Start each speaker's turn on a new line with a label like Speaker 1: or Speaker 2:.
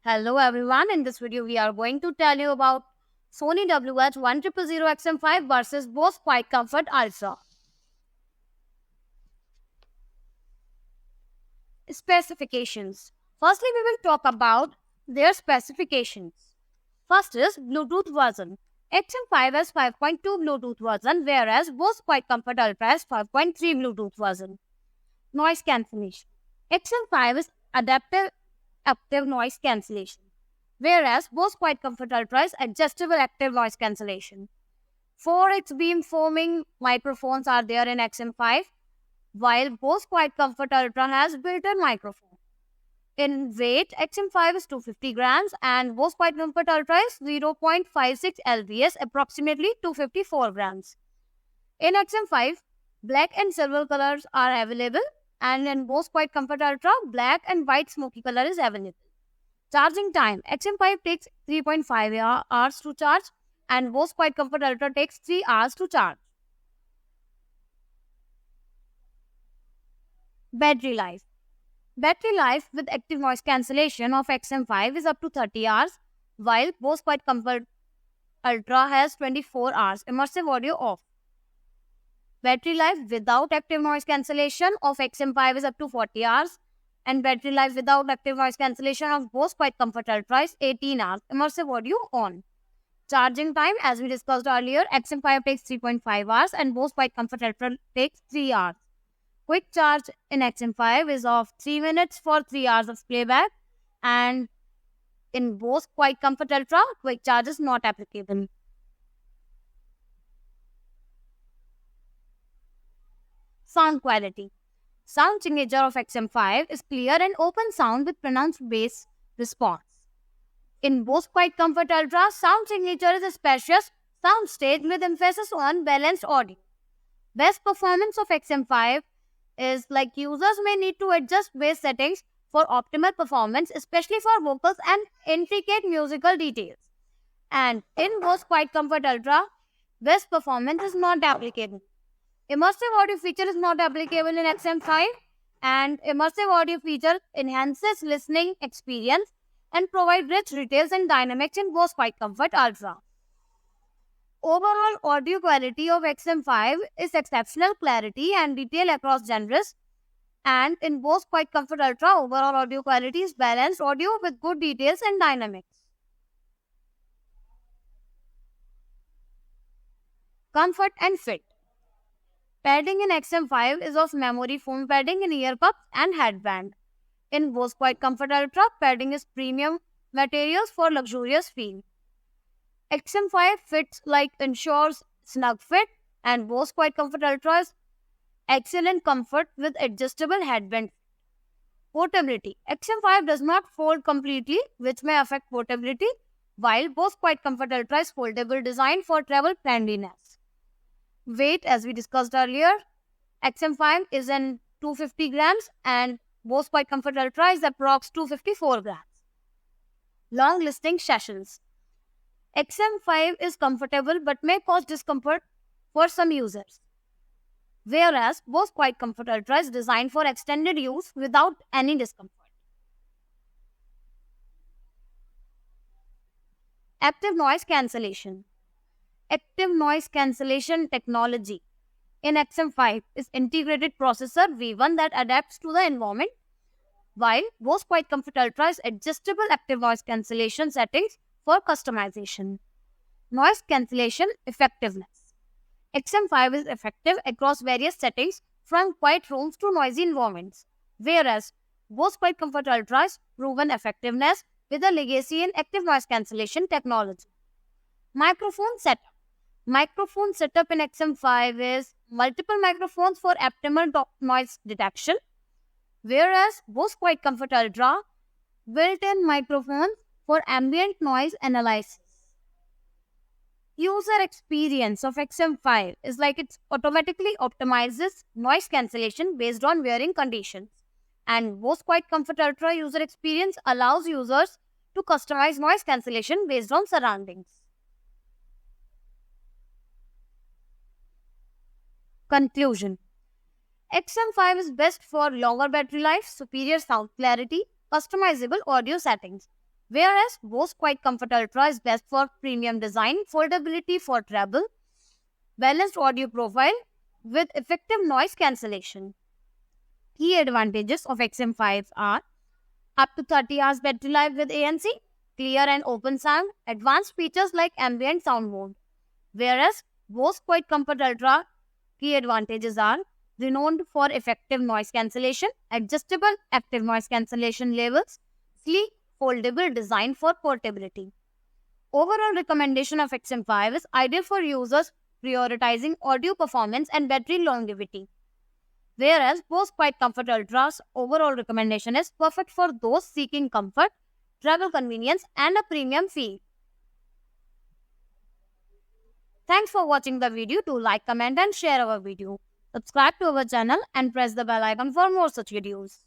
Speaker 1: Hello everyone, in this video we are going to tell you about Sony WH-1000XM5 versus Bose Quiet Comfort Ultra. Specifications. Firstly, we will talk about their specifications. First is Bluetooth version. XM5 has 5.2 Bluetooth version, whereas Bose Quiet Comfort Ultra has 5.3 Bluetooth version. Noise cancellation. XM5 is adaptive active noise cancellation, whereas Bose Quiet Comfort Ultra is adjustable active noise cancellation. 4x beamforming microphones are there in XM5, while Bose Quiet Comfort Ultra has built-in microphone. In weight, XM5 is 250 grams and Bose Quiet Comfort Ultra is 0.56 lbs, approximately 254 grams. In XM5, black and silver colors are available, and in Bose Quiet Comfort Ultra, black and white smoky color is available. Charging time. XM5 takes 3.5 hours to charge and Bose Quiet Comfort Ultra takes 3 hours to charge. Battery life. Battery life with active noise cancellation of XM5 is up to 30 hours, while Bose Quiet Comfort Ultra has 24 hours. Immersive audio off. Battery life without active noise cancellation of XM5 is up to 40 hours, and battery life without active noise cancellation of Bose Quiet Comfort Ultra is 18 hours. Immersive audio on. Charging time, as we discussed earlier, XM5 takes 3.5 hours and Bose Quiet Comfort Ultra takes 3 hours. Quick charge in XM5 is of 3 minutes for 3 hours of playback, and in Bose Quiet Comfort Ultra, quick charge is not applicable. Sound quality. Sound signature of XM5 is clear and open sound with pronounced bass response. In Bose Quiet Comfort Ultra, sound signature is a spacious sound stage with emphasis on balanced audio. Best performance of XM5 is like users may need to adjust bass settings for optimal performance, especially for vocals and intricate musical details. And in Bose Quiet Comfort Ultra, best performance is not applicable. Immersive audio feature is not applicable in XM5, and immersive audio feature enhances listening experience and provide rich details and dynamics in Bose Quiet Comfort Ultra. Overall audio quality of XM5 is exceptional clarity and detail across genres, and in Bose Quiet Comfort Ultra, overall audio quality is balanced audio with good details and dynamics. Comfort and fit. Padding in XM5 is of memory foam padding in ear cups and headband. In Bose Quiet Comfort Ultra, padding is premium materials for luxurious feel. XM5 fits like ensures snug fit, and Bose Quiet Comfort Ultra is excellent comfort with adjustable headband. Portability. XM5 does not fold completely, which may affect portability, while Bose Quiet Comfort Ultra is foldable design for travel friendliness. Weight, as we discussed earlier, XM5 is in 250 grams and Bose Quiet Comfort Ultra is approx 254 grams. Long listening sessions. XM5 is comfortable but may cause discomfort for some users, whereas Bose Quiet Comfort Ultra is designed for extended use without any discomfort. Active noise cancellation. Active noise cancellation technology in XM5 is integrated processor V1 that adapts to the environment, while Bose Quiet Comfort Ultra is adjustable active noise cancellation settings for customization. Noise cancellation effectiveness. XM5 is effective across various settings from quiet rooms to noisy environments, whereas Bose Quiet Comfort Ultra has proven effectiveness with a legacy in active noise cancellation technology. Microphone setup. Microphone setup in XM5 is multiple microphones for optimal noise detection, whereas Bose Quiet Comfort Ultra built-in microphones for ambient noise analysis. User experience of XM5 is like it automatically optimizes noise cancellation based on wearing conditions, and Bose Quiet Comfort Ultra user experience allows users to customize noise cancellation based on surroundings. Conclusion. XM5 is best for longer battery life, superior sound clarity, customizable audio settings, Whereas Bose Quiet Comfort Ultra is best for premium design, foldability for travel, balanced audio profile with effective noise cancellation. Key advantages of XM5 are up to 30 hours battery life with ANC, clear and open sound, advanced features like ambient sound mode. Whereas Bose Quiet Comfort Ultra key advantages are renowned for effective noise cancellation, adjustable active noise cancellation levels, sleek, foldable design for portability. Overall recommendation of XM5 is ideal for users prioritizing audio performance and battery longevity. Whereas Bose Quiet Comfort Ultra's overall recommendation is perfect for those seeking comfort, travel convenience, and a premium feel. Thanks for watching the video. Do like, comment, and share our video. Subscribe to our channel and press the bell icon for more such videos.